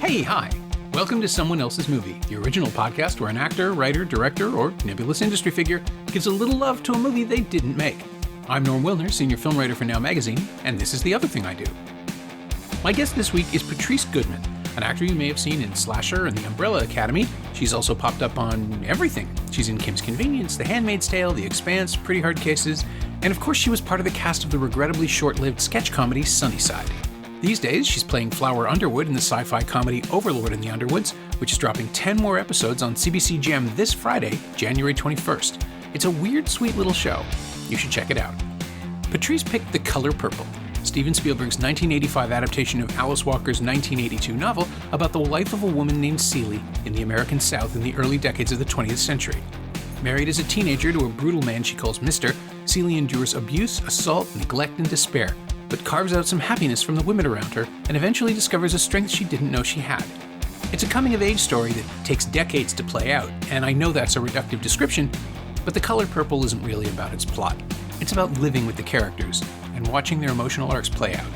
Hey, hi. Welcome to Someone Else's Movie, the original podcast where an actor, writer, director, or nebulous industry figure gives a little love to a movie they didn't make. I'm Norm Wilner, senior film writer for Now Magazine, and this is the other thing I do. My guest this week is Patrice Goodman, an actor you may have seen in Slasher and The Umbrella Academy. She's also popped up on everything. She's in Kim's Convenience, The Handmaid's Tale, The Expanse, Pretty Hard Cases, and of course she was part of the cast of the regrettably short-lived sketch comedy Sunnyside. These days, she's playing Flower Underwood in the sci-fi comedy Overlord in the Underwoods, which is dropping 10 more episodes on CBC Gem this Friday, January 21st. It's a weird, sweet little show. You should check it out. Patrice picked The Color Purple, Steven Spielberg's 1985 adaptation of Alice Walker's 1982 novel about the life of a woman named Celie in the American South in the early decades of the 20th century. Married as a teenager to a brutal man she calls Mister, Celie endures abuse, assault, neglect, and despair, but carves out some happiness from the women around her and eventually discovers a strength she didn't know she had. It's a coming-of-age story that takes decades to play out, and I know that's a reductive description, but The Color Purple isn't really about its plot. It's about living with the characters and watching their emotional arcs play out.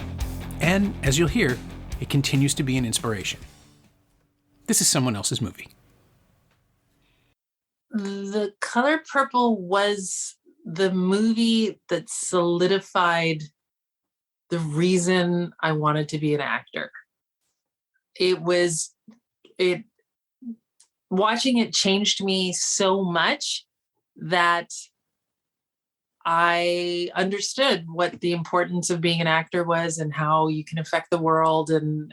And, as you'll hear, it continues to be an inspiration. This is Someone Else's Movie. The Color Purple was the movie that solidified the reason I wanted to be an actor. Watching it changed me so much that I understood what the importance of being an actor was and how you can affect the world. And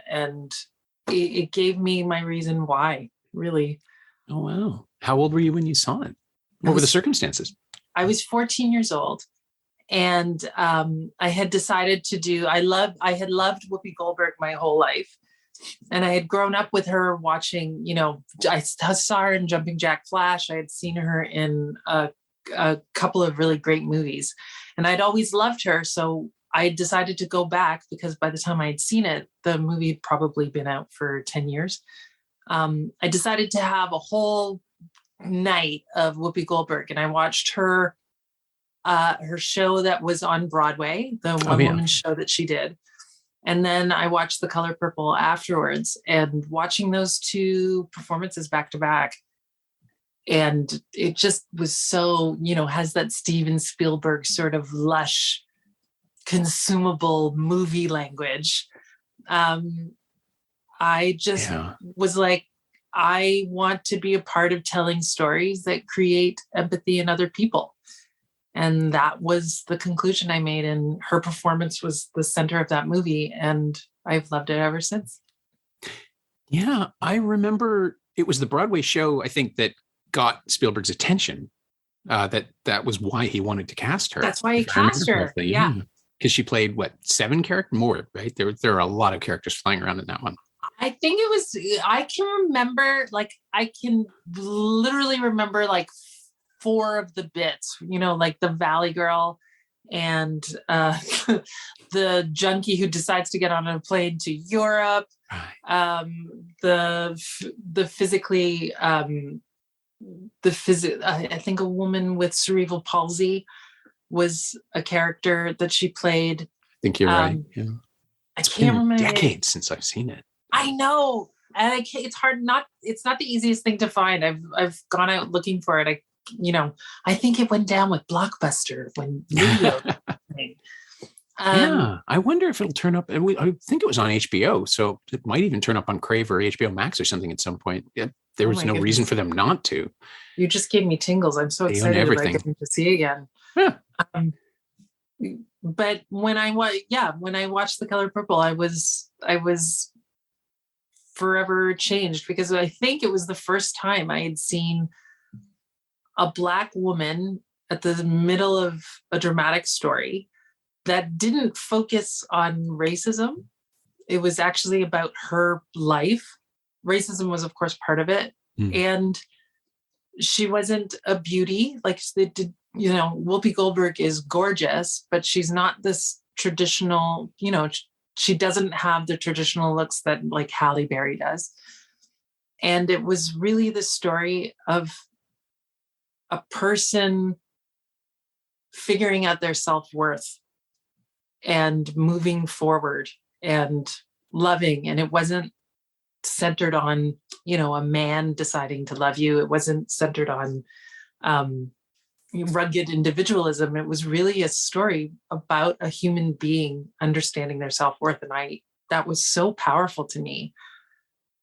it gave me my reason why, really. Oh, wow. How old were you when you saw it? What were the circumstances? I was 14 years old. And I had decided I had loved Whoopi Goldberg my whole life. And I had grown up with her watching, I saw her in Jumping Jack Flash. I had seen her in a couple of really great movies. And I'd always loved her. So I decided to go back because by the time I had seen it, the movie had probably been out for 10 years. I decided to have a whole night of Whoopi Goldberg. And I watched her show that was on Broadway, the one-woman show that she did. And then I watched The Color Purple afterwards, and watching those two performances back to back. And it just was so, has that Steven Spielberg sort of lush, consumable movie language. I just was like, I want to be a part of telling stories that create empathy in other people. And that was the conclusion I made. And her performance was the center of that movie. And I've loved it ever since. Yeah, I remember it was the Broadway show, I think, that got Spielberg's attention. That was why he wanted to cast her. That's why he cast her. Yeah. Because she played, 7 characters? More, right? There are a lot of characters flying around in that one. I think it was, I can remember, I can literally remember 4 of the bits, like the Valley Girl and the junkie who decides to get on a plane to Europe. The physically, I think a woman with cerebral palsy was a character that she played. I think you're right. Yeah. It's can't remember. Decades since I've seen it. I know. And it's hard it's not the easiest thing to find. I've gone out looking for it. I think it went down with Blockbuster when video. I wonder if it'll turn up. And I think it was on HBO, so it might even turn up on Crave or HBO Max or something at some point. There was no reason for them not to. You just gave me tingles. I'm so excited about getting to see again. Yeah. But when I watched The Color Purple, I was forever changed because I think it was the first time I had seen a Black woman at the middle of a dramatic story that didn't focus on racism. It was actually about her life. Racism was, of course, part of it. And she wasn't a beauty. Whoopi Goldberg is gorgeous, but she's not this traditional, she doesn't have the traditional looks that Halle Berry does. And it was really the story of a person figuring out their self-worth and moving forward and loving. And it wasn't centered on, a man deciding to love you. It wasn't centered on rugged individualism. It was really a story about a human being understanding their self-worth. And that was so powerful to me.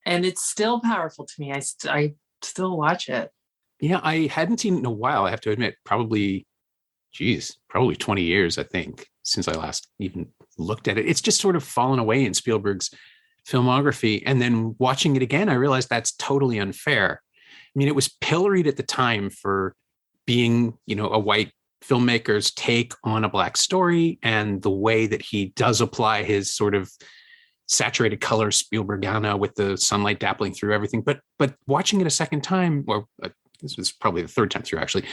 And it's still powerful to me. I still watch it. Yeah, I hadn't seen it in a while, I have to admit. Probably 20 years, I think, since I last even looked at it. It's just sort of fallen away in Spielberg's filmography. And then watching it again, I realized that's totally unfair. I mean, it was pilloried at the time for being, a white filmmaker's take on a Black story, and the way that he does apply his sort of saturated color Spielbergiana with the sunlight dappling through everything. But watching it a second time, or this was probably the third time through actually,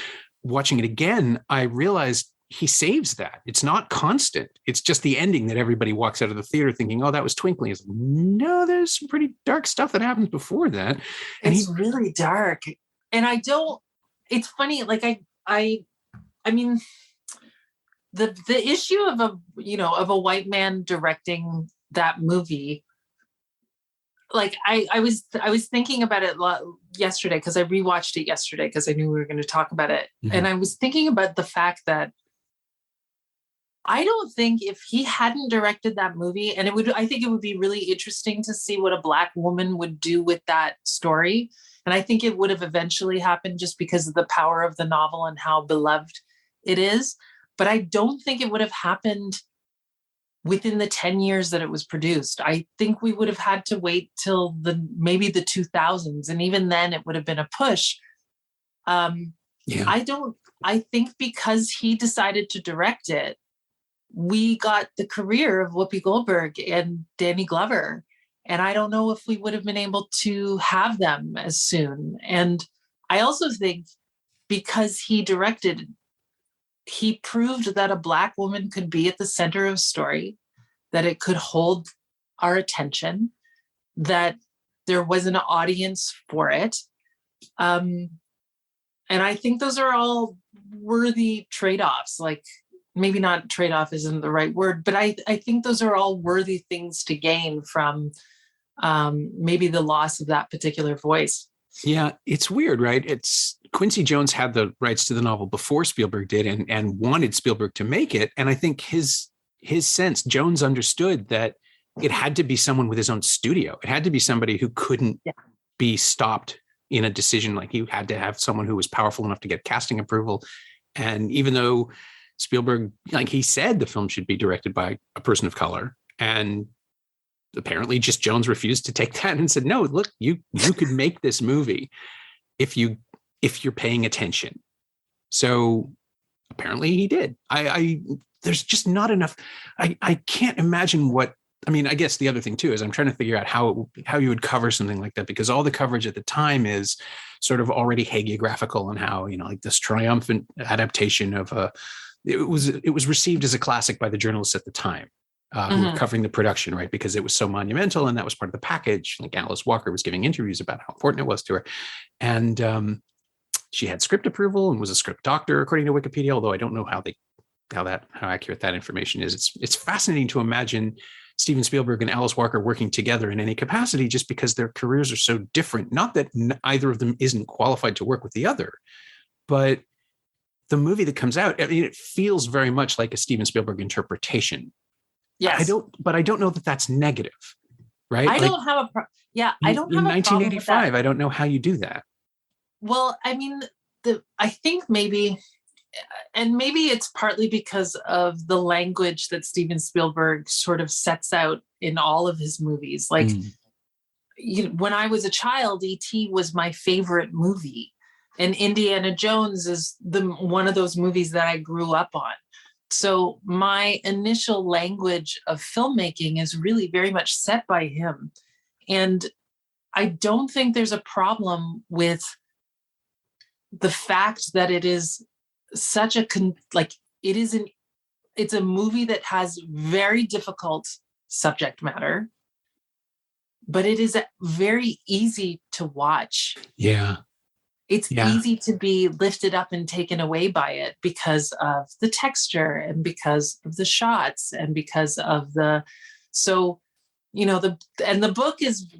watching it again, I realized he saves that. It's not constant. It's just the ending that everybody walks out of the theater thinking, oh, that was twinkling. It's like, no, there's some pretty dark stuff that happens before that. And it's really dark. And it's funny, like I mean, the issue of a white man directing that movie, like I was thinking about it yesterday, because I rewatched it yesterday because I knew we were going to talk about it. Mm-hmm. And I was thinking about the fact that I don't think if he hadn't directed that movie, and I think it would be really interesting to see what a Black woman would do with that story. And I think it would have eventually happened just because of the power of the novel and how beloved it is. But I don't think it would have happened within the 10 years that it was produced. I think we would have had to wait till maybe the 2000s. And even then it would have been a push. I think because he decided to direct it, we got the career of Whoopi Goldberg and Danny Glover. And I don't know if we would have been able to have them as soon. And I also think because he directed, he proved that a Black woman could be at the center of a story, that it could hold our attention, that there was an audience for it. And I think those are all worthy trade-offs. Like, maybe not trade-off isn't the right word, but I think those are all worthy things to gain from maybe the loss of that particular voice. Yeah, it's weird, right? It's Quincy Jones had the rights to the novel before Spielberg did, and wanted Spielberg to make it. And I think his sense, Jones understood that it had to be someone with his own studio. It had to be somebody who couldn't be stopped in a decision. Like, you had to have someone who was powerful enough to get casting approval. And even though Spielberg, like he said, the film should be directed by a person of color, and apparently just Jones refused to take that and said, no, look, you could make this movie if you're paying attention. So apparently he did. There's just not enough. I can't imagine I guess the other thing too is I'm trying to figure out how you would cover something like that, because all the coverage at the time is sort of already hagiographical, and how, like this triumphant adaptation of it was received as a classic by the journalists at the time. Who were covering the production, right? Because it was so monumental, and that was part of the package. Like, Alice Walker was giving interviews about how important it was to her. And she had script approval and was a script doctor, according to Wikipedia, although I don't know how accurate that information is. It's fascinating to imagine Steven Spielberg and Alice Walker working together in any capacity, just because their careers are so different. Not that either of them isn't qualified to work with the other, but the movie that comes out, it feels very much like a Steven Spielberg interpretation. Yes. I don't know that that's negative, right? I don't have a I don't have a 1985. I don't know how you do that. Well, I mean, I think maybe it's partly because of the language that Steven Spielberg sort of sets out in all of his movies. Like, when I was a child, E.T. was my favorite movie, and Indiana Jones is one of those movies that I grew up on. So my initial language of filmmaking is really very much set by him. And I don't think there's a problem with the fact that it is such it's a movie that has very difficult subject matter, but it is very easy to watch. Yeah. It's easy to be lifted up and taken away by it because of the texture, and because of the shots, and because of the book is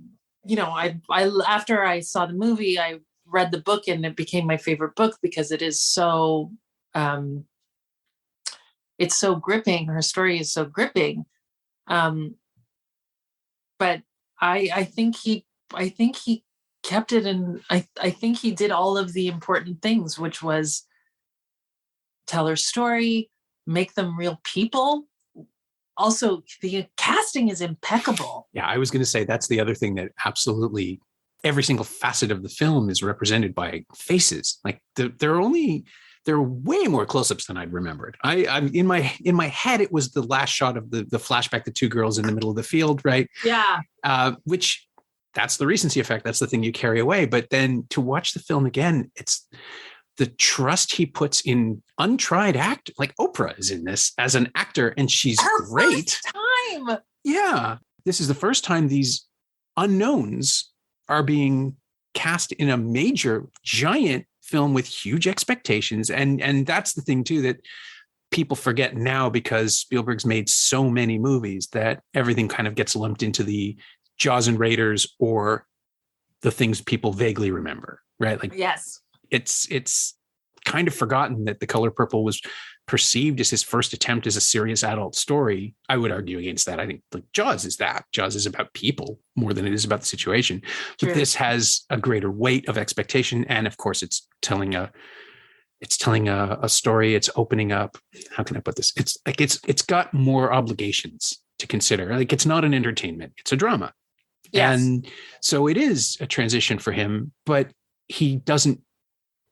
after I saw the movie, I read the book and it became my favorite book because it is so, it's so gripping. Her story is so gripping. But I think he kept it, and I think he did all of the important things, which was tell her story, make them real people. Also, the casting is impeccable. Yeah, I was going to say that's the other thing, that absolutely every single facet of the film is represented by faces. Like there are way more close-ups than I'd remembered. I'm in my head, it was the last shot of the flashback, the two girls in the middle of the field, right? Yeah. Which, that's the recency effect. That's the thing you carry away. But then to watch the film again, it's the trust he puts in untried act. Like Oprah is in this as an actor, and she's great. First time. Yeah. This is the first time these unknowns are being cast in a major, giant film with huge expectations. And that's the thing too, that people forget now, because Spielberg's made so many movies that everything kind of gets lumped into the Jaws and Raiders, or the things people vaguely remember, right? Like, yes, it's kind of forgotten that The Color Purple was perceived as his first attempt as a serious adult story. I would argue against that. I think like Jaws is that. Jaws is about people more than it is about the situation. True. But this has a greater weight of expectation, and of course, it's telling a story. It's opening up. How can I put this? It's like it's got more obligations to consider. Like, it's not an entertainment; it's a drama. Yes. And so it is a transition for him, but he doesn't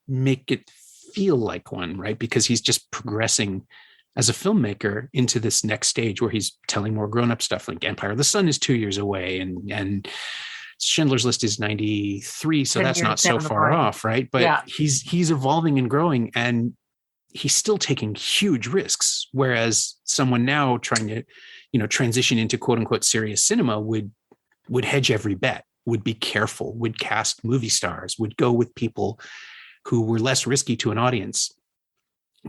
make it feel like one, right? Because he's just progressing as a filmmaker into this next stage where he's telling more grown-up stuff. Like Empire of the Sun is 2 years away, and Schindler's List is 93, so that's not so far off, right? But yeah, he's evolving and growing, and he's still taking huge risks. Whereas someone now trying to, transition into quote unquote serious cinema would hedge every bet, would be careful, would cast movie stars, would go with people who were less risky to an audience.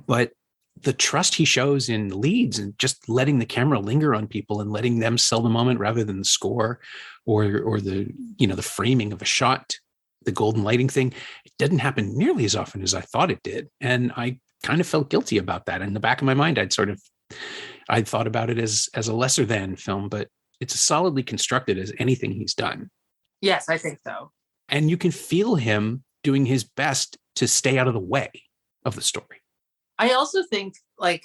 But the trust he shows in leads, and just letting the camera linger on people and letting them sell the moment rather than the score or the the framing of a shot, the golden lighting thing, it didn't happen nearly as often as I thought it did. And I kind of felt guilty about that. In the back of my mind, I'd thought about it as a lesser than film, but it's as solidly constructed as anything he's done. Yes, I think so. And you can feel him doing his best to stay out of the way of the story. I also think, like,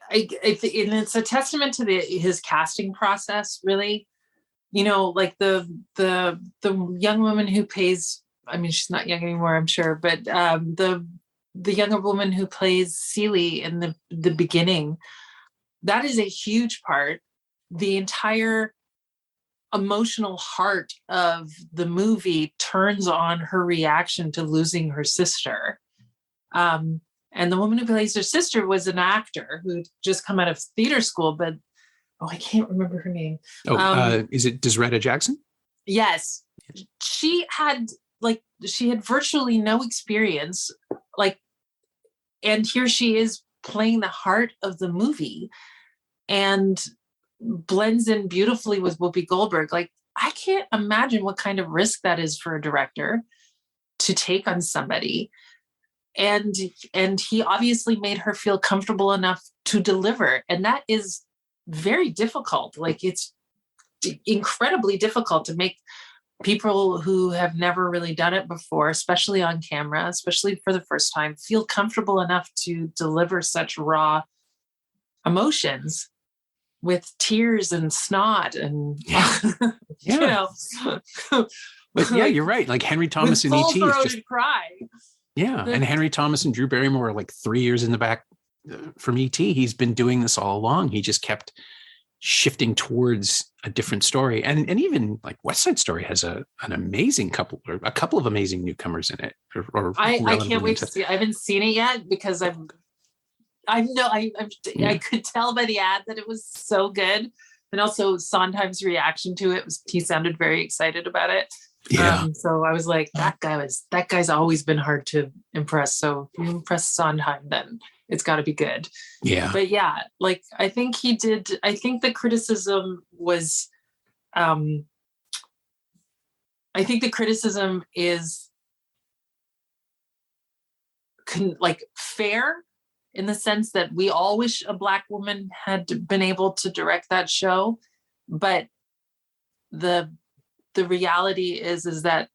and it's a testament to his casting process, really. Like the young woman who plays, I mean, she's not young anymore, I'm sure, but the younger woman who plays Celie in the beginning, that is a huge part. The entire emotional heart of the movie turns on her reaction to losing her sister. And the woman who plays her sister was an actor who'd just come out of theater school, but I can't remember her name. Is it Desretta Jackson? Yes. She had virtually no experience, and here she is playing the heart of the movie and blends in beautifully with Whoopi Goldberg. Like, I can't imagine what kind of risk that is for a director to take on somebody. And he obviously made her feel comfortable enough to deliver. And that is very difficult. Like, it's incredibly difficult to make people who have never really done it before, especially on camera, especially for the first time, feel comfortable enough to deliver such raw emotions with tears and snot and But yeah, you're right. Like Henry Thomas and E.T. is just cry. Yeah, and Henry Thomas and Drew Barrymore are like 3 years in the back from E.T. He's been doing this all along. He just kept shifting towards a different story, and even like West Side Story has an amazing couple of amazing newcomers in it. I can't wait to see. I haven't seen it yet because I could tell by the ad that it was so good, and also Sondheim's reaction to it he sounded very excited about it. Yeah. So I was like, that guy's always been hard to impress. So if you impress Sondheim, then it's got to be good. Yeah. But yeah, like I think the criticism was I think the criticism is fair in the sense that we all wish a Black woman had been able to direct that show, but the reality is that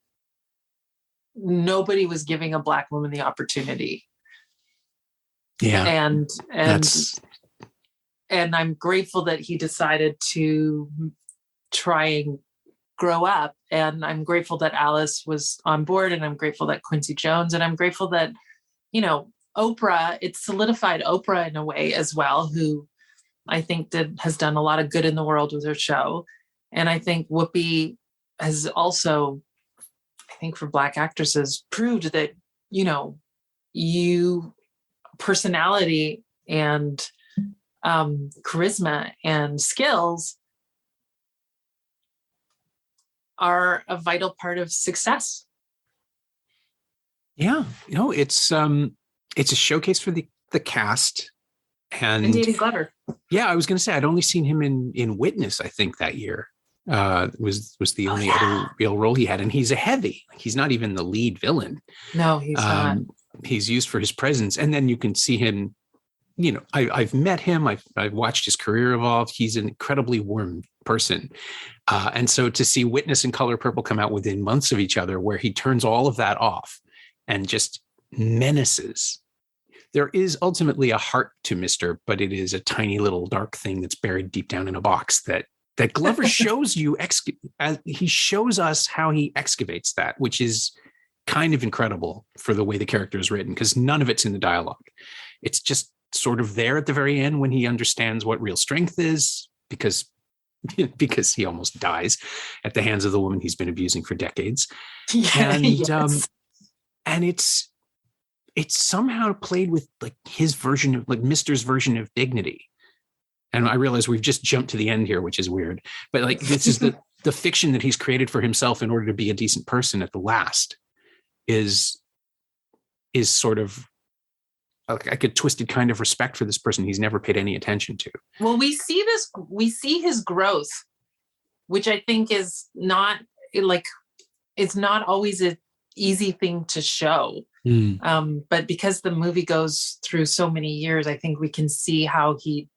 nobody was giving a Black woman the opportunity. Yeah. And I'm grateful that he decided to try and grow up. And I'm grateful that Alice was on board, and I'm grateful that Quincy Jones, and I'm grateful that, Oprah, it solidified Oprah in a way as well, who I think has done a lot of good in the world with her show. And I think Whoopi has also, I think for Black actresses, proved that, personality and charisma and skills are a vital part of success. Yeah, it's a showcase for the cast and David Glover. Yeah, I was going to say I'd only seen him in Witness, I think, that year. Was the only other real role he had, and he's a heavy. He's not even the lead villain. No, he's not. He's used for his presence, and then you can see him. I've met him. I've watched his career evolve. He's an incredibly warm person, and so to see Witness and Color Purple come out within months of each other, where he turns all of that off and just menaces. There is ultimately a heart to Mister, but it is a tiny little dark thing that's buried deep down in a box that Glover shows you. He shows us how he excavates that, which is kind of incredible for the way the character is written, because none of it's in the dialogue. It's just sort of there at the very end when he understands what real strength is, because he almost dies at the hands of the woman he's been abusing for decades. And yes. And it's somehow played with like his version of like Mister's version of dignity. And I realize we've just jumped to the end here, which is weird, but like this is the fiction that he's created for himself in order to be a decent person at the last is sort of like a twisted kind of respect for this person he's never paid any attention to. Well, we see his growth, which I think is not it's not always an easy thing to show. But because the movie goes through so many years, I think we can see how he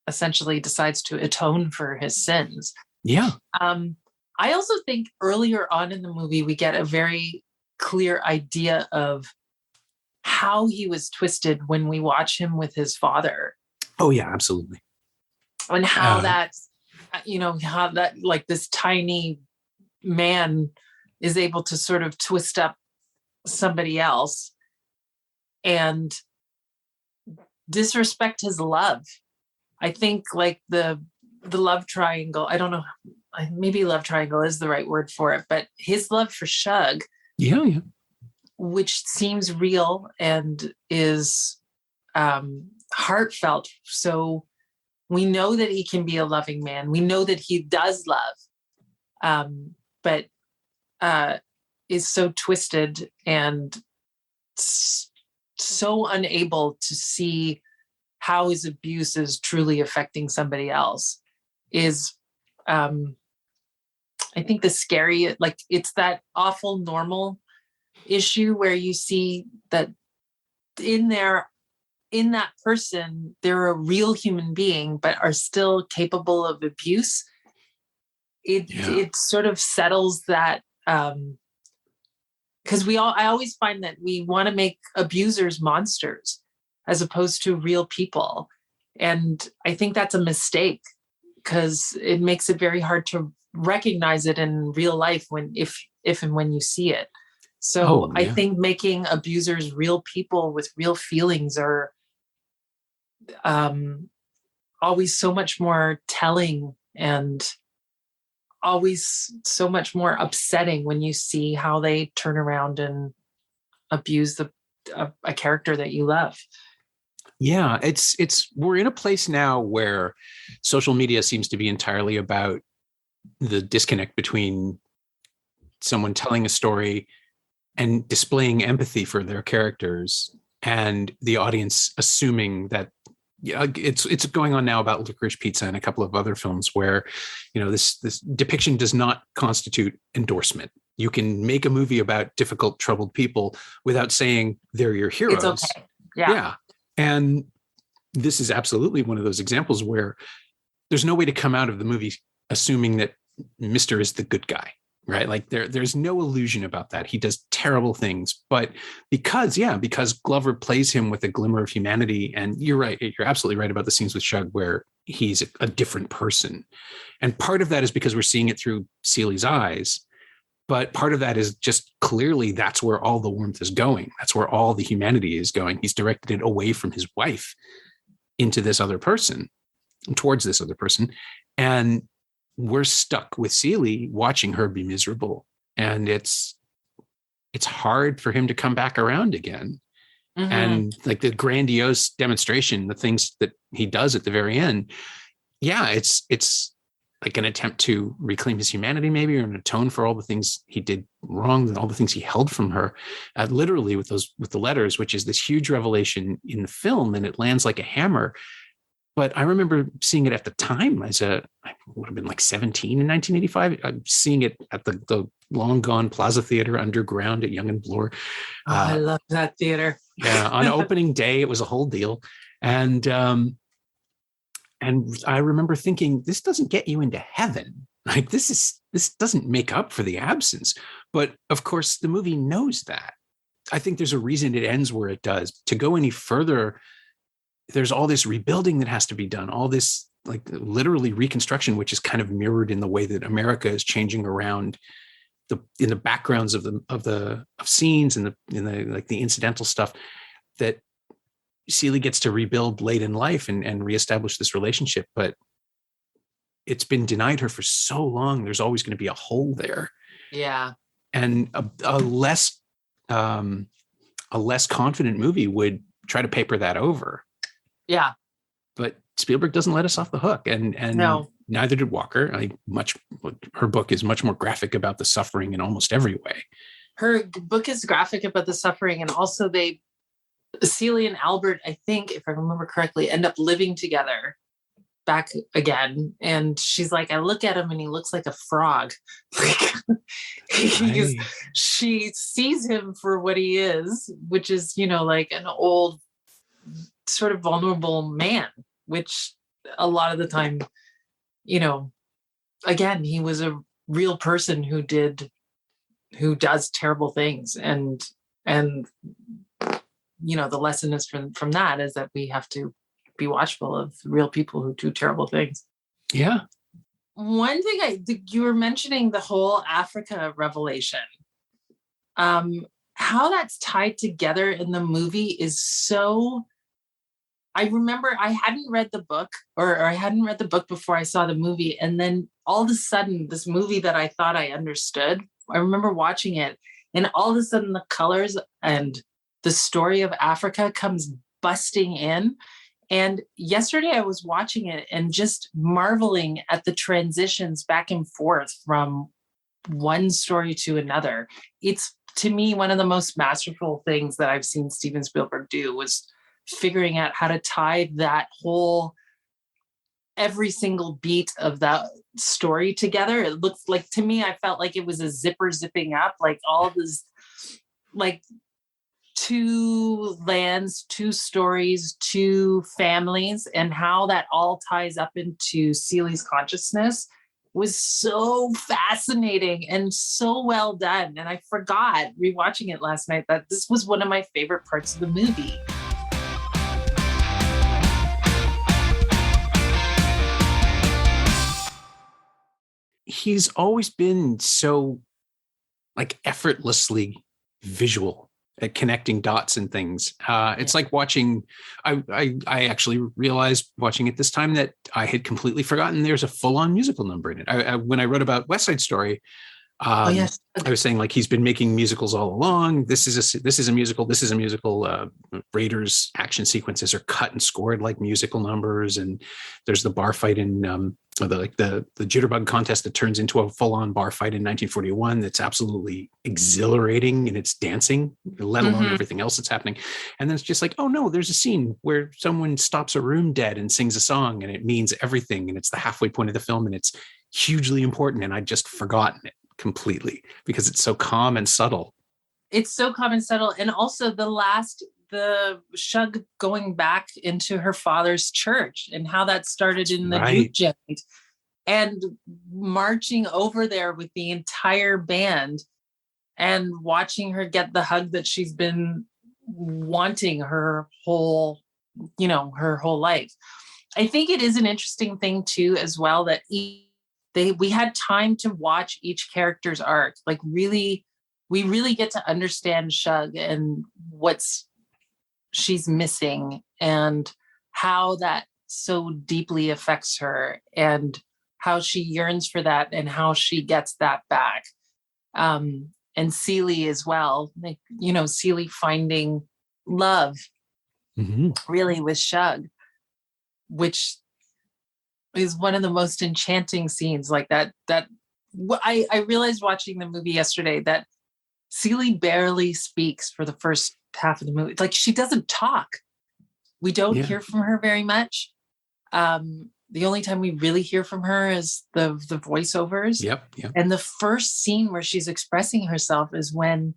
essentially decides to atone for his sins. Yeah. I also think earlier on in the movie, we get a very clear idea of how he was twisted when we watch him with his father. Oh yeah, absolutely. And how how that like this tiny man is able to sort of twist up somebody else and disrespect his love. I think like the love triangle, I don't know, maybe love triangle is the right word for it, but his love for Shug, yeah, which seems real and is heartfelt. So we know that he can be a loving man. We know that he does love, but is so twisted and so unable to see how his abuse is truly affecting somebody else is, I think the scary, like it's that awful normal issue where you see that in that person, they're a real human being, but are still capable of abuse. It sort of settles that, because I always find that we want to make abusers monsters as opposed to real people. And I think that's a mistake because it makes it very hard to recognize it in real life if and when you see it. So I think making abusers real people with real feelings are always so much more telling and always so much more upsetting when you see how they turn around and abuse a character that you love. Yeah, we're in a place now where social media seems to be entirely about the disconnect between someone telling a story and displaying empathy for their characters and the audience assuming that it's going on now about Licorice Pizza and a couple of other films where, this depiction does not constitute endorsement. You can make a movie about difficult, troubled people without saying they're your heroes. It's okay. Yeah. And this is absolutely one of those examples where there's no way to come out of the movie assuming that Mr. is the good guy, right? Like there's no illusion about that. He does terrible things, but because Glover plays him with a glimmer of humanity. And you're right. You're absolutely right about the scenes with Shug where he's a different person. And part of that is because we're seeing it through Seeley's eyes. But part of that is just clearly that's where all the warmth is going. That's where all the humanity is going. He's directed it away from his wife into this other person, towards this other person. And we're stuck with Seeley watching her be miserable. And it's hard for him to come back around again. Mm-hmm. And like the grandiose demonstration, the things that he does at the very end. Yeah, it's like an attempt to reclaim his humanity, maybe, or an atone for all the things he did wrong and all the things he held from her, literally with the letters, which is this huge revelation in the film, and it lands like a hammer. But I remember seeing it at the time I would have been like 17 in 1985. I'm seeing it at the long gone Plaza Theater underground at Yonge and Bloor. I love that theater. Yeah, on opening day, it was a whole deal. And I remember thinking, this doesn't get you into heaven. Like this doesn't make up for the absence. But of course, the movie knows that. I think there's a reason it ends where it does. To go any further, there's all this rebuilding that has to be done, all this like literally reconstruction, which is kind of mirrored in the way that America is changing around in the backgrounds of scenes and in the like the incidental stuff that Seeley gets to rebuild late in life and reestablish this relationship. But it's been denied her for so long. There's always going to be a hole there. Yeah. And a less confident movie would try to paper that over. Yeah. But Spielberg doesn't let us off the hook. And no. Neither did Walker. Her book is much more graphic about the suffering in almost every way. Her book is graphic about the suffering. And also Seeley and Albert, I think, if I remember correctly, end up living together back again. And she's like, I look at him and he looks like a frog. She sees him for what he is, which is, like an old sort of vulnerable man, which a lot of the time, again, he was a real person who does terrible things. And the lesson is from that is that we have to be watchful of real people who do terrible things. Yeah. One thing you were mentioning the whole Africa revelation. How that's tied together in the movie is so. I remember I hadn't read the book or I hadn't read the book before I saw the movie. And then all of a sudden, this movie that I thought I understood, I remember watching it and all of a sudden the colors and the story of Africa comes busting in. And yesterday I was watching it and just marveling at the transitions back and forth from one story to another. It's, to me, one of the most masterful things that I've seen Steven Spielberg do was figuring out how to tie that whole, every single beat of that story together. It looks like, to me, I felt like it was a zipper zipping up, like all this, like, 2 lands, 2 stories, 2 families, and how that all ties up into Seeley's consciousness was so fascinating and so well done. And I forgot rewatching it last night that this was one of my favorite parts of the movie. He's always been so like effortlessly visual at connecting dots and things. It's like watching, I actually realized watching it this time that I had completely forgotten there's a full-on musical number in it. When I wrote about West Side Story, yes. I was saying like he's been making musicals all along. This is a musical. Raiders action sequences are cut and scored like musical numbers, and there's the bar fight in the jitterbug contest that turns into a full-on bar fight in 1941. That's absolutely exhilarating in its dancing, let alone everything else that's happening. And then it's just like, oh no, there's a scene where someone stops a room dead and sings a song, and it means everything, and it's the halfway point of the film, and it's hugely important, and I'd just forgotten it completely because it's so calm and subtle. It's so calm and subtle. And also the Shug going back into her father's church and how that started in the juke joint and marching over there with the entire band and watching her get the hug that she's been wanting her whole life. I think it is an interesting thing too, as well, that we had time to watch each character's arc. Like we really get to understand Shug and what's she's missing and how that so deeply affects her and how she yearns for that and how she gets that back. And Celie as well, like, Celie finding love really with Shug, which is one of the most enchanting scenes like that. I realized watching the movie yesterday that Celie barely speaks for the first half of the movie. Like, she doesn't talk. We don't hear from her very much. The only time we really hear from her is the voiceovers. Yep. And the first scene where she's expressing herself is when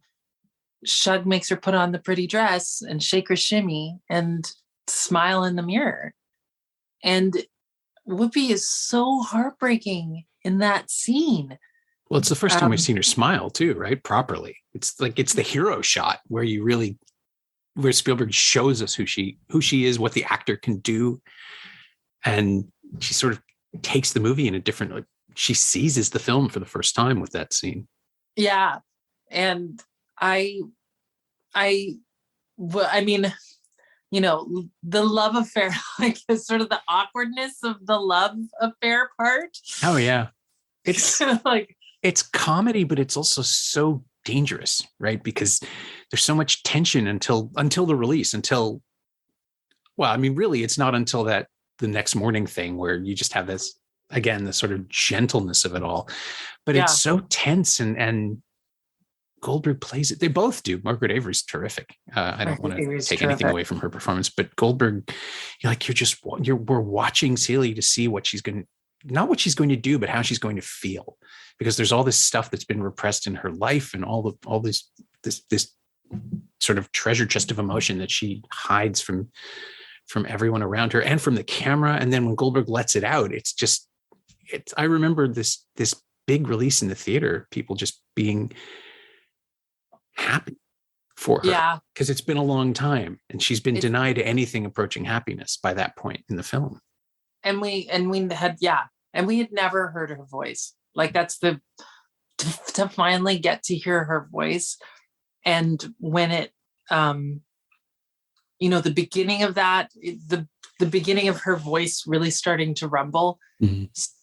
Shug makes her put on the pretty dress and shake her shimmy and smile in the mirror. And Whoopi is so heartbreaking in that scene. Well, it's the first time we've seen her smile too, right? Properly. It's the hero shot where where Spielberg shows us who she is, what the actor can do. And she sort of takes the movie in a different, she seizes the film for the first time with that scene. Yeah. And I mean, the love affair, like sort of the awkwardness of the love affair part. Oh yeah. It's like, it's comedy, but it's also so dangerous, right? Because there's so much tension until the release, really it's not until the next morning thing where you just have this sort of gentleness of it all, but it's so tense and Goldberg plays it. They both do. Margaret Avery's terrific. I don't want to take anything away from her performance, but Goldberg, we're watching Celie to see what she's going to, not what she's going to do, but how she's going to feel, because there's all this stuff that's been repressed in her life and all this sort of treasure chest of emotion that she hides from everyone around her and from the camera. And then when Goldberg lets it out, I remember this big release in the theater, people just being happy for her. Yeah. Because it's been a long time and she's been denied anything approaching happiness by that point in the film. And we had never heard her voice. Like, that's to finally get to hear her voice. And when it, the beginning of that, the beginning of her voice really starting to rumble,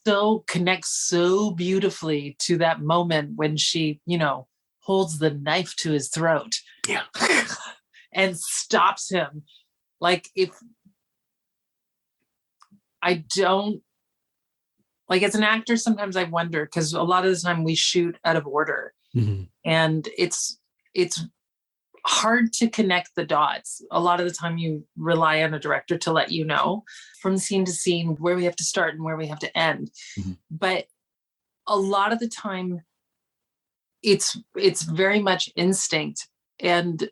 so connects so beautifully to that moment when she, holds the knife to his throat. Yeah. And stops him. Like, if I don't, like, as an actor, sometimes I wonder, because a lot of the time we shoot out of order, and it's hard to connect the dots. A lot of the time you rely on a director to let you know from scene to scene where we have to start and where we have to end. But a lot of the time it's very much instinct, and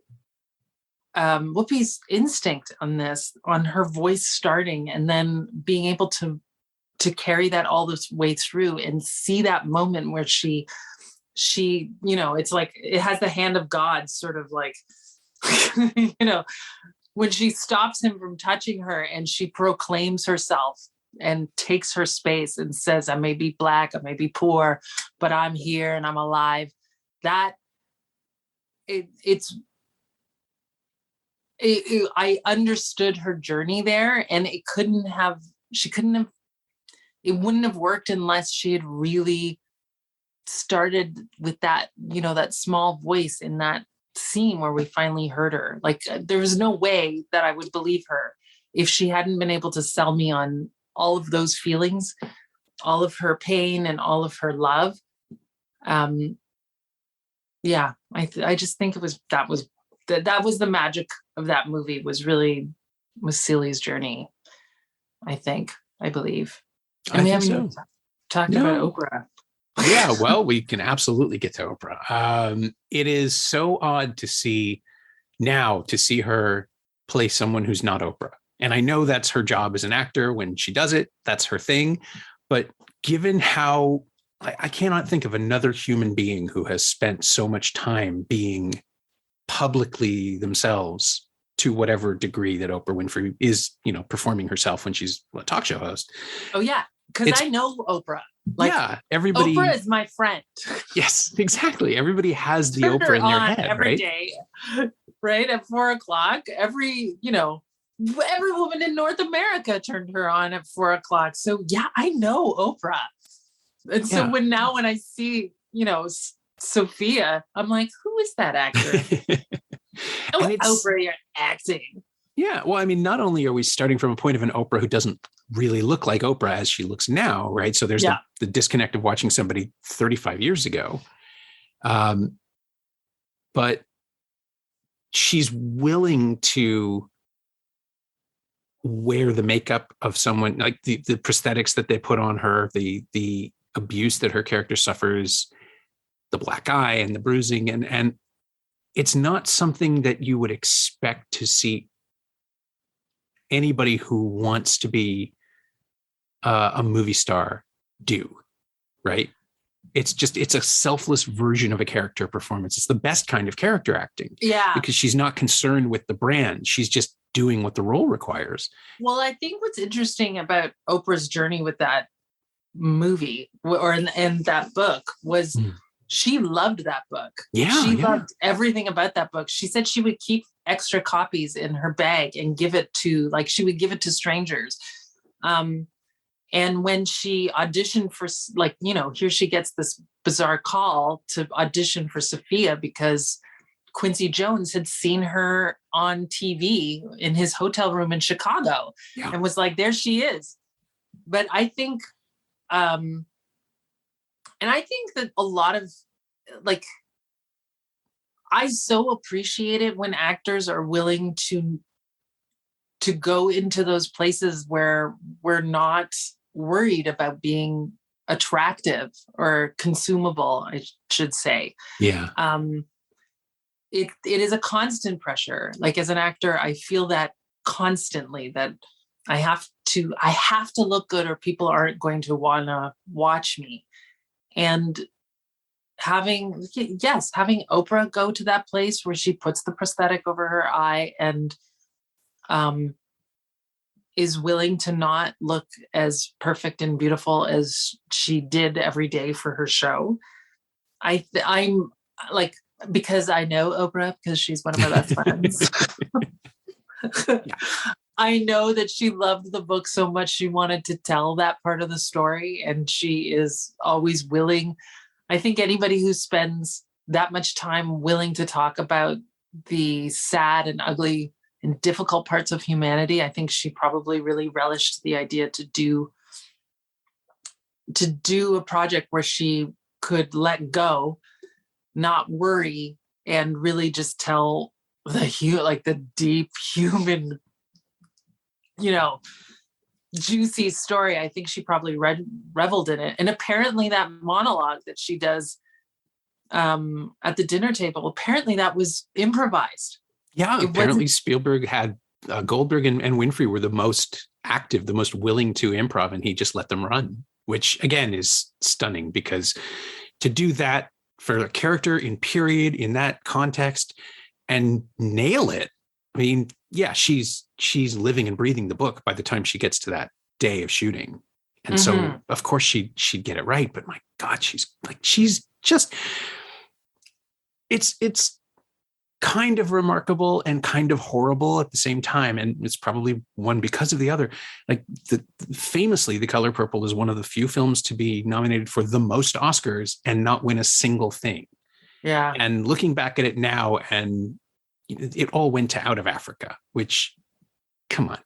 Whoopi's instinct on her voice starting and then being able to carry that all this way through and see that moment where she, it's like it has the hand of God, sort of like, when she stops him from touching her and she proclaims herself and takes her space and says, I may be Black, I may be poor, but I'm here and I'm alive. I understood her journey there, and it wouldn't have worked unless she had really started with that, that small voice in that scene where we finally heard her. Like, there was no way that I would believe her if she hadn't been able to sell me on all of those feelings, all of her pain and all of her love. I just think that was the magic of that movie, was Celie's journey. I believe. And we haven't even talked about Oprah. Yeah, well, we can absolutely get to Oprah. It is so odd to see her play someone who's not Oprah. And I know that's her job as an actor. When she does it, that's her thing. But given how I cannot think of another human being who has spent so much time being publicly themselves to whatever degree that Oprah Winfrey is, performing herself when she's a talk show host. Oh, yeah. Because I know Oprah. Everybody. Oprah is my friend. Yes, exactly. Everybody has the Oprah in their head, every right? Day, right? At 4:00, every woman in North America turned her on at 4:00. So yeah, I know Oprah. And so when I see, Sophia, I'm like, who is that actor? Oprah, you're acting. Yeah. Well, I mean, not only are we starting from a point of an Oprah who doesn't really look like Oprah as she looks now, right? So there's the disconnect of watching somebody 35 years ago. But she's willing to wear the makeup of someone, like the prosthetics that they put on her, the abuse that her character suffers, the black eye and the bruising. And it's not something that you would expect to see anybody who wants to be a movie star do, right? It's a selfless version of a character performance. It's the best kind of character acting. Yeah. Because she's not concerned with the brand. She's just doing what the role requires. Well, I think what's interesting about Oprah's journey with that movie or in that book was she loved that book. Yeah. She loved everything about that book. She said she would keep extra copies in her bag and give it to strangers. And when she auditioned for, here she gets this bizarre call to audition for Sophia because Quincy Jones had seen her on TV in his hotel room in Chicago and was like, there she is. But I think, and I think that a lot of, I so appreciate it when actors are willing to go into those places where we're not worried about being attractive or consumable, I should say. Yeah. It is a constant pressure. Like as an actor, I feel that constantly that I have to look good or people aren't going to want to watch me. And having Oprah go to that place where she puts the prosthetic over her eye and is willing to not look as perfect and beautiful as she did every day for her show. I'm like, because I know Oprah, because she's one of my best friends. I know that she loved the book so much she wanted to tell that part of the story, and she is always willing. I think anybody who spends that much time willing to talk about the sad and ugly and difficult parts of humanity, I think she probably really relished the idea to do a project where she could let go, not worry, and really just tell the deep human, juicy story. I think she probably reveled in it. And apparently that monologue that she does at the dinner table, apparently that was improvised. Yeah, apparently Spielberg had Goldberg and Winfrey were the most active, the most willing to improv, and he just let them run, which again is stunning because to do that for a character in period, in that context, and nail it. I mean, yeah, she's living and breathing the book by the time she gets to that day of shooting. And so of course she'd get it right, but my God, she's just, it's kind of remarkable and kind of horrible at the same time. And it's probably one because of the other. Like famously, The Color Purple is one of the few films to be nominated for the most Oscars and not win a single thing. Yeah. And looking back at it now, and it all went to Out of Africa, which, come on.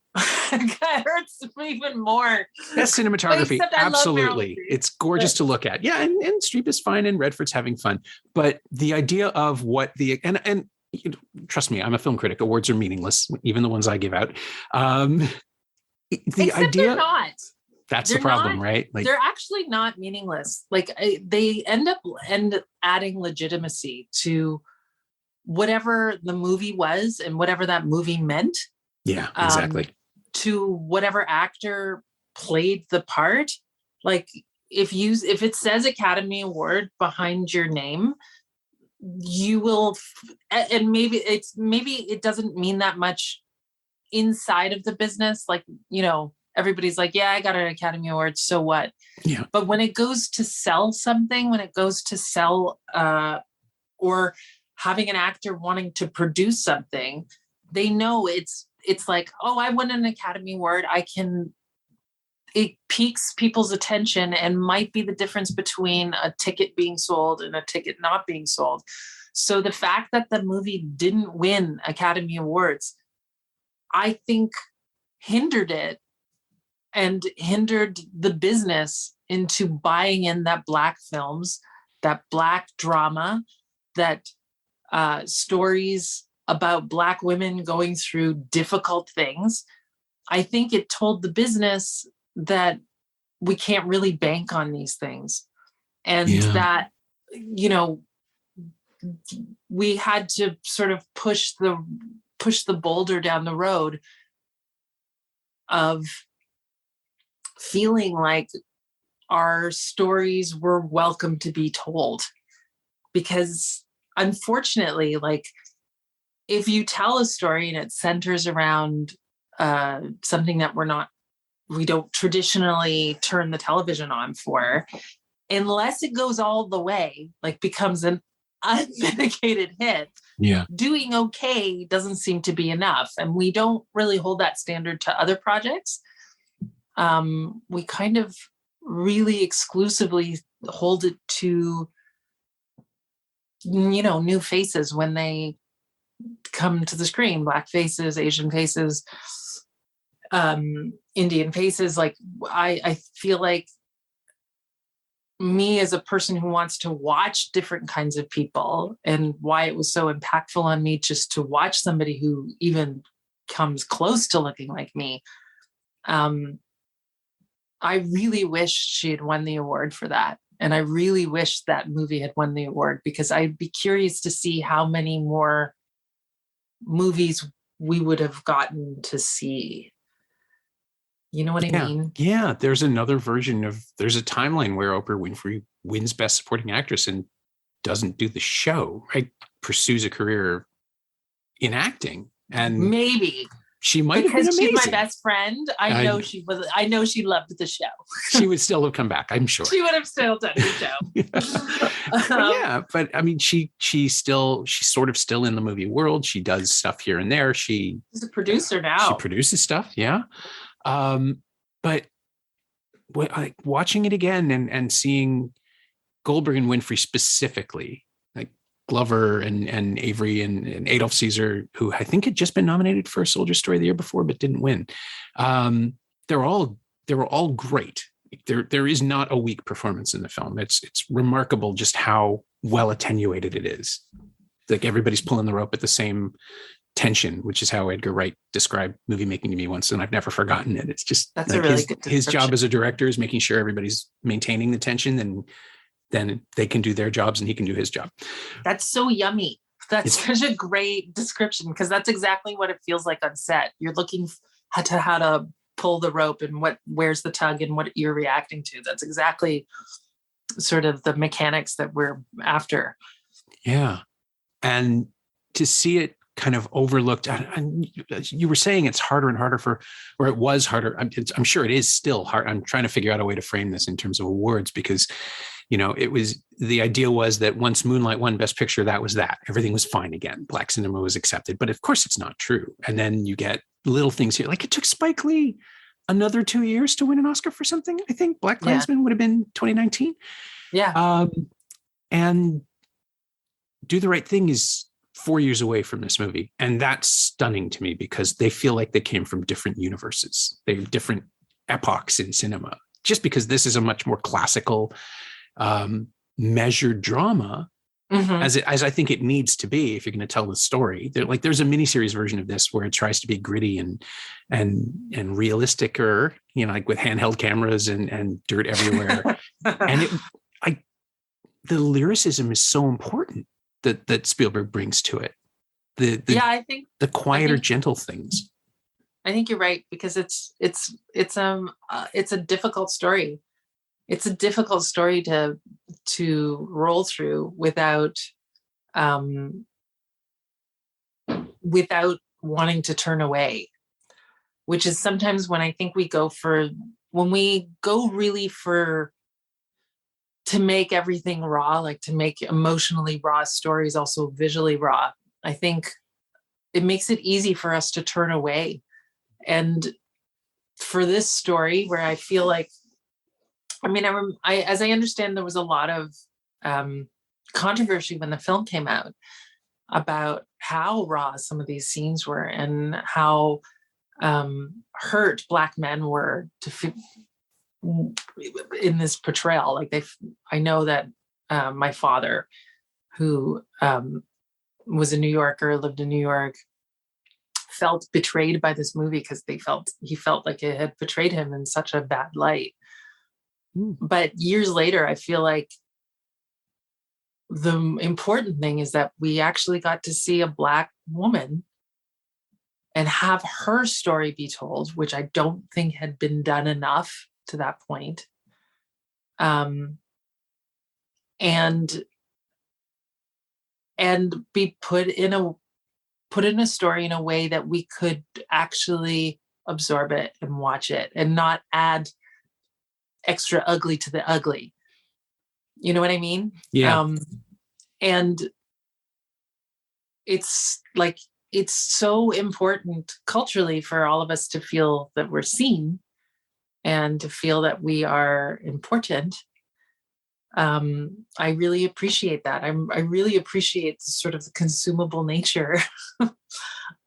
That hurts even more. Best cinematography, absolutely. It's gorgeous to look at. Yeah, and Streep is fine and Redford's having fun. But the idea of what and trust me, I'm a film critic. Awards are meaningless, even the ones I give out. The Except idea they're not. That's the problem, right? Like, they're actually not meaningless. Like they end up adding legitimacy to whatever the movie was and whatever that movie meant. Yeah, exactly. To whatever actor played the part. Like if it says Academy Award behind your name, you will, and maybe it doesn't mean that much inside of the business. Like, you know, everybody's like, yeah, I got an Academy Award, so what? Yeah. But when it goes to sell something, when it goes to sell or having an actor wanting to produce something, they know it's like, oh, I won an Academy Award. It piques people's attention and might be the difference between a ticket being sold and a ticket not being sold. So the fact that the movie didn't win Academy Awards, I think hindered it and hindered the business into buying in that Black films, that Black drama, that stories about Black women going through difficult things. I think it told the business that we can't really bank on these things. And that, you know, we had to sort of push the boulder down the road of feeling like our stories were welcome to be told. Because unfortunately, like, if you tell a story and it centers around something that we don't traditionally turn the television on for, unless it goes all the way, like becomes an unmitigated hit, doing okay doesn't seem to be enough. And we don't really hold that standard to other projects. We kind of really exclusively hold it to, you know, new faces when they come to the screen, Black faces, Asian faces, Indian faces. Like I feel like me as a person who wants to watch different kinds of people, and why it was so impactful on me just to watch somebody who even comes close to looking like me. I really wish she had won the award for that. And I really wish that movie had won the award, because I'd be curious to see how many more movies we would have gotten to see. You know what I mean? Yeah. There's another version there's a timeline where Oprah Winfrey wins Best Supporting Actress and doesn't do the show, right? Pursues a career in acting. And maybe she might have been amazing. She's my best friend. I know she loved the show. She would still have come back, I'm sure. She would have still done the show. But I mean, she's sort of still in the movie world. She does stuff here and there. She's a producer now. She produces stuff, yeah. But watching it again and seeing Goldberg and Winfrey specifically, like Glover and Avery and Adolph Caesar, who I think had just been nominated for a Soldier Story the year before, but didn't win. They were all great. There is not a weak performance in the film. It's remarkable just how well attenuated it is. Like everybody's pulling the rope at the same tension, which is how Edgar Wright described movie making to me once, and I've never forgotten it. It's just that's like a really good his job as a director is making sure everybody's maintaining the tension, and then they can do their jobs and he can do his job. That's so yummy. That's such a great description, because that's exactly what it feels like on set. You're looking how to pull the rope and where's the tug and what you're reacting to. That's exactly sort of the mechanics that we're after. Yeah. And to see it kind of overlooked, and you were saying it's harder and harder or it was harder. I'm sure it is still hard. I'm trying to figure out a way to frame this in terms of awards, because, you know, the idea was that once Moonlight won Best Picture, that was that. Everything was fine again. Black cinema was accepted. But of course it's not true. And then you get little things here. Like it took Spike Lee another 2 years to win an Oscar for something. I think Black Klansman would have been 2019. Yeah. And Do the Right Thing is 4 years away from this movie. And that's stunning to me, because they feel like they came from different universes. They have different epochs in cinema. Just because this is a much more classical, measured drama, as I think it needs to be if you're going to tell the story. There's a miniseries version of this where it tries to be gritty and realistic-er, like with handheld cameras and dirt everywhere. And the lyricism is so important that Spielberg brings to it. I think the quieter, gentle things. I think you're right, because it's a difficult story. It's a difficult story to roll through without wanting to turn away, which is sometimes when I think when we go really to make everything raw, like to make emotionally raw stories also visually raw. I think it makes it easy for us to turn away. And for this story, where I feel like, as I understand, there was a lot of controversy when the film came out about how raw some of these scenes were and how hurt Black men were in this portrayal. Like I know that my father, who was a New Yorker, lived in New York, felt betrayed by this movie because he felt like it had portrayed him in such a bad light. But years later, I feel like the important thing is that we actually got to see a Black woman and have her story be told, which I don't think had been done enough to that point. And be put in a story in a way that we could actually absorb it and watch it and not add extra ugly to the ugly. You know what I mean? Yeah. And it's so important culturally for all of us to feel that we're seen and to feel that we are important. I really appreciate that. I really appreciate sort of the consumable nature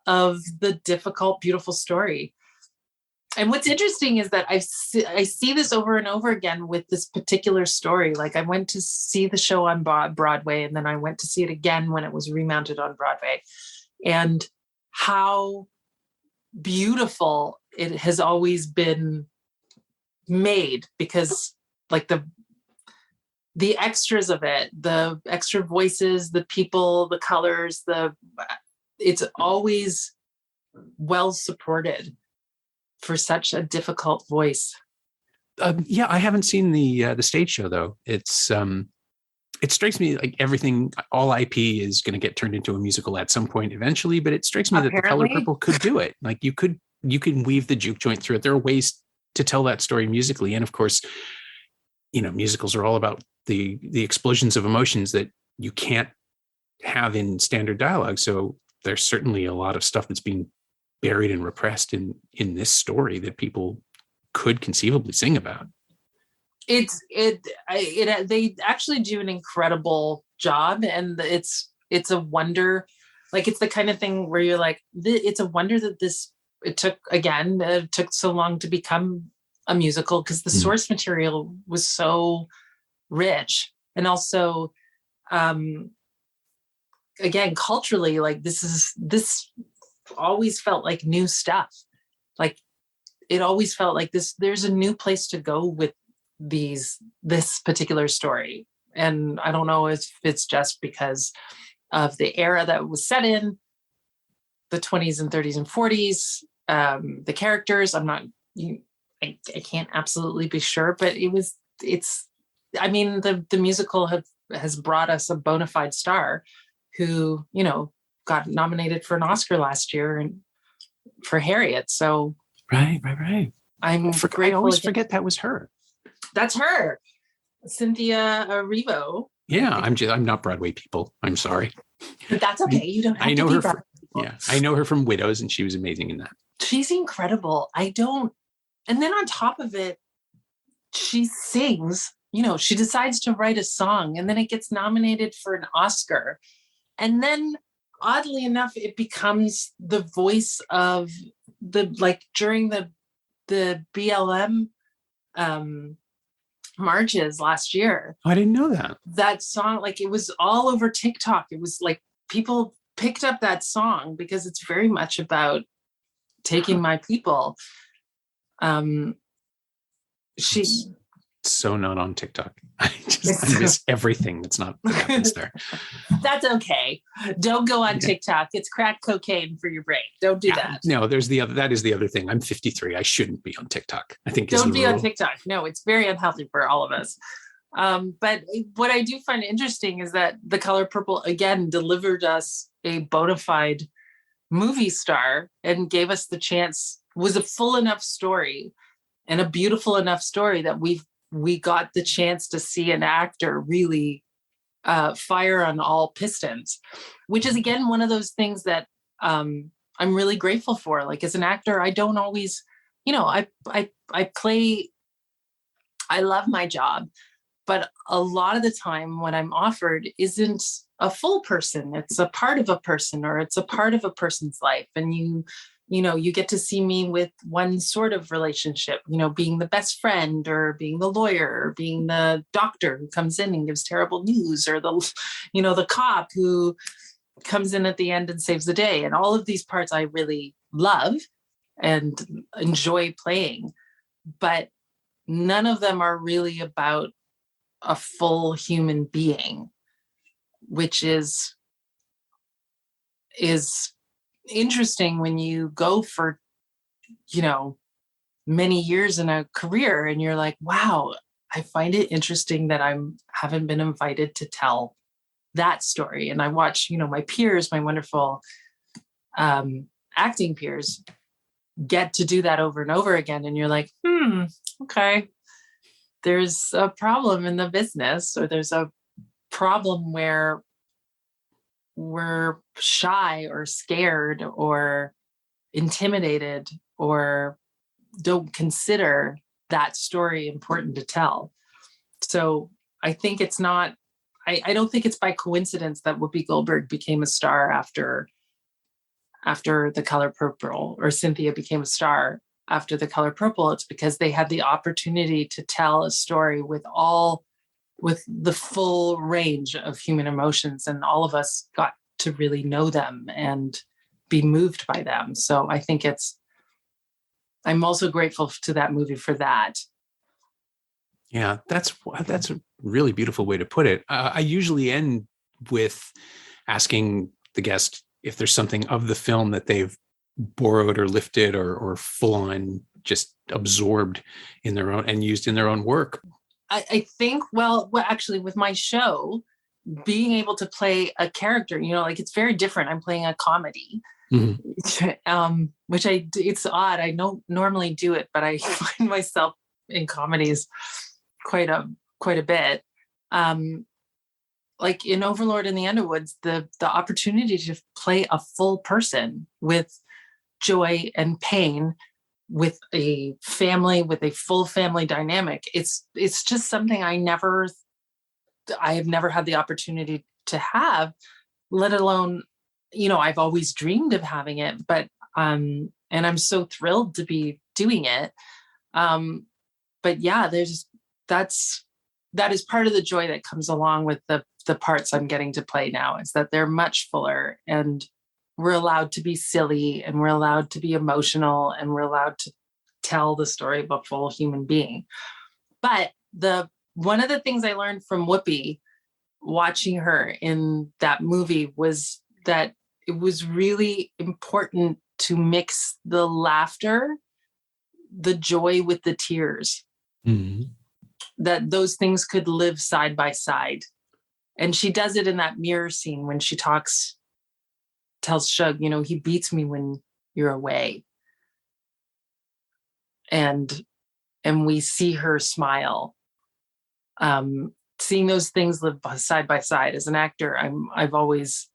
of the difficult, beautiful story. And what's interesting is that I see this over and over again with this particular story. Like I went to see the show on Broadway, and then I went to see it again when it was remounted on Broadway, and how beautiful it has always been made, because like the extras of it, the extra voices, the people, the colors, it's always well supported for such a difficult voice. I haven't seen the stage show though. It's it strikes me like everything, all IP is going to get turned into a musical at some point eventually, but it strikes me that The Color Purple could do it. Like you can weave the juke joint through it. There are ways to tell that story musically. And of course, musicals are all about the explosions of emotions that you can't have in standard dialogue. So there's certainly a lot of stuff that's being buried and repressed in this story that people could conceivably sing about. They actually do an incredible job, and it's a wonder. Like it's the kind of thing where you're like, it's a wonder that it took so long to become a musical, because the source material was so rich. And also, again, culturally, like this always felt like new stuff. Like it always felt like there's a new place to go with this particular story. And I don't know if it's just because of the era that it was set in, the 20s and 30s and 40s, the characters. I can't absolutely be sure, but the musical has brought us a bona fide star who, got nominated for an Oscar last year and for Harriet. So right. I always forget that was her. That's her, Cynthia Erivo. Yeah, I'm not Broadway people. I'm sorry, but that's okay. You don't have I know to be her Broadway people. Yeah, I know her from Widows, and she was amazing in that. She's incredible. And then on top of it, she sings. She decides to write a song, and then it gets nominated for an Oscar. And then, oddly enough, it becomes the voice of during the BLM marches last year. Oh, I didn't know that. That song, like it was all over TikTok. It was like people picked up that song because it's very much about taking my people. She so not on TikTok. I miss everything that happens there. That's okay. Don't go on TikTok. It's crack cocaine for your brain. Don't do that. No, that is the other thing. I'm 53. I shouldn't be on TikTok. I think don't be on TikTok. No, it's very unhealthy for all of us. But what I do find interesting is that The Color Purple again delivered us a bona fide movie star and gave us the chance, was a full enough story and a beautiful enough story that we got the chance to see an actor really fire on all pistons, which is again one of those things that I'm really grateful for. Like as an actor, I don't always, I love my job, but a lot of the time what I'm offered isn't a full person. It's a part of a person, or it's a part of a person's life. And you get to see me with one sort of relationship, being the best friend, or being the lawyer, or being the doctor who comes in and gives terrible news, or the cop who comes in at the end and saves the day. And all of these parts I really love and enjoy playing, but none of them are really about a full human being, which is interesting when you go for, many years in a career and you're like, wow, I find it interesting that haven't been invited to tell that story. And I watch, my peers, my wonderful acting peers get to do that over and over again. And you're like, okay, there's a problem in the business, or there's a problem where we're shy or scared or intimidated or don't consider that story important to tell. So I think it's not, I don't think it's by coincidence that Whoopi Goldberg became a star after The Color Purple, or Cynthia became a star after The Color Purple. It's because they had the opportunity to tell a story with the full range of human emotions, and all of us got to really know them and be moved by them. So I think I'm also grateful to that movie for that. Yeah, that's a really beautiful way to put it. I usually end with asking the guest if there's something of the film that they've borrowed or lifted or full on just absorbed in their own and used in their own work. I think, well, actually with my show, being able to play a character, it's very different. I'm playing a comedy, which it's odd. I don't normally do it, but I find myself in comedies quite a bit. Like in Overlord and the Underwoods, the opportunity to play a full person with joy and pain, with a family, with a full family dynamic. It's just something I have never had the opportunity to have, let alone, I've always dreamed of having it, but, and I'm so thrilled to be doing it. But yeah, that is part of the joy that comes along with the parts I'm getting to play now, is that they're much fuller, and we're allowed to be silly, and we're allowed to be emotional, and we're allowed to tell the story of a full human being. But one of the things I learned from Whoopi watching her in that movie was that it was really important to mix the laughter, the joy with the tears, that those things could live side by side. And she does it in that mirror scene when she tells Shug, he beats me when you're away. And we see her smile. Seeing those things live side by side. As an actor, I've always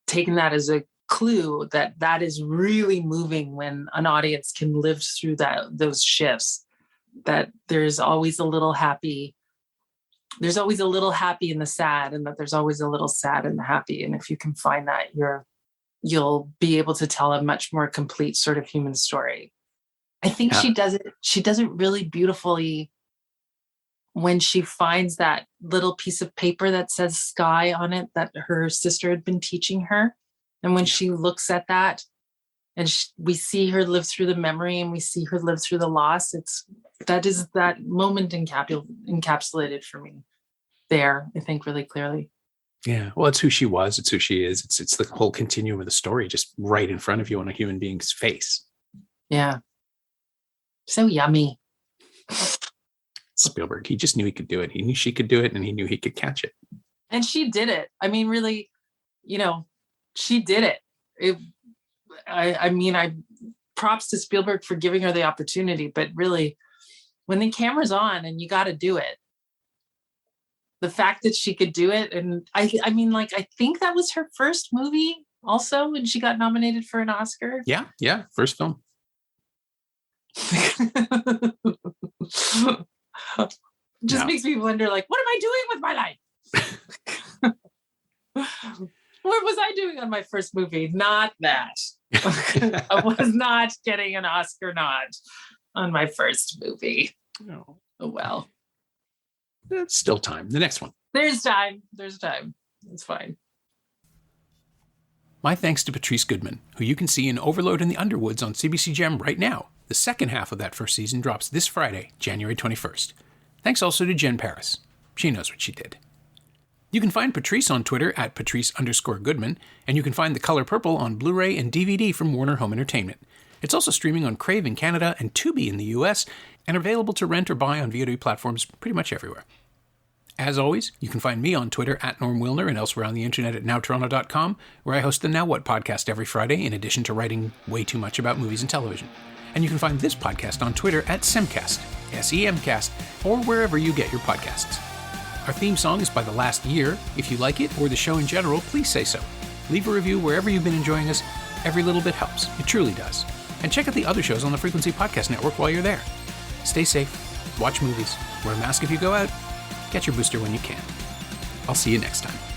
taken that as a clue that is really moving when an audience can live through those shifts, that there's always a little happy in the sad, and that there's always a little sad in the happy. And if you can find that, you'll be able to tell a much more complete sort of human story. I think she does it really beautifully when she finds that little piece of paper that says sky on it that her sister had been teaching her. And when she looks at that, and we see her live through the memory, and we see her live through the loss. That is that moment encapsulated for me there, I think, really clearly. Yeah. Well, it's who she was. It's who she is. It's the whole continuum of the story just right in front of you on a human being's face. Yeah. So yummy. Spielberg, he just knew he could do it. He knew she could do it, and he knew he could catch it. And she did it. I mean, really, she did it. I props to Spielberg for giving her the opportunity, but really, when the camera's on and you got to do it, the fact that she could do it. And I think that was her first movie also when she got nominated for an Oscar. Yeah. First film. Just makes me wonder, like, what am I doing with my life? What was I doing on my first movie? Not that. I was not getting an Oscar nod on my first movie. No. Oh, well. There's still time. The next one. There's time. It's fine. My thanks to Patrice Goodman, who you can see in Overlord and the Underwoods on CBC Gem right now. The second half of that first season drops this Friday, January 21st. Thanks also to Jen Paris. She knows what she did. You can find Patrice on Twitter at Patrice_Goodman, and you can find The Color Purple on Blu-ray and DVD from Warner Home Entertainment. It's also streaming on Crave in Canada and Tubi in the US, and available to rent or buy on VOD platforms pretty much everywhere. As always, you can find me on Twitter at Norm Wilner and elsewhere on the internet at nowtoronto.com, where I host the Now What podcast every Friday, in addition to writing way too much about movies and television. And you can find this podcast on Twitter at Semcast, SEMcast, or wherever you get your podcasts. Our theme song is by The Last Year. If you like it, or the show in general, please say so. Leave a review wherever you've been enjoying us. Every little bit helps. It truly does. And check out the other shows on the Frequency Podcast Network while you're there. Stay safe, watch movies, wear a mask if you go out, get your booster when you can. I'll see you next time.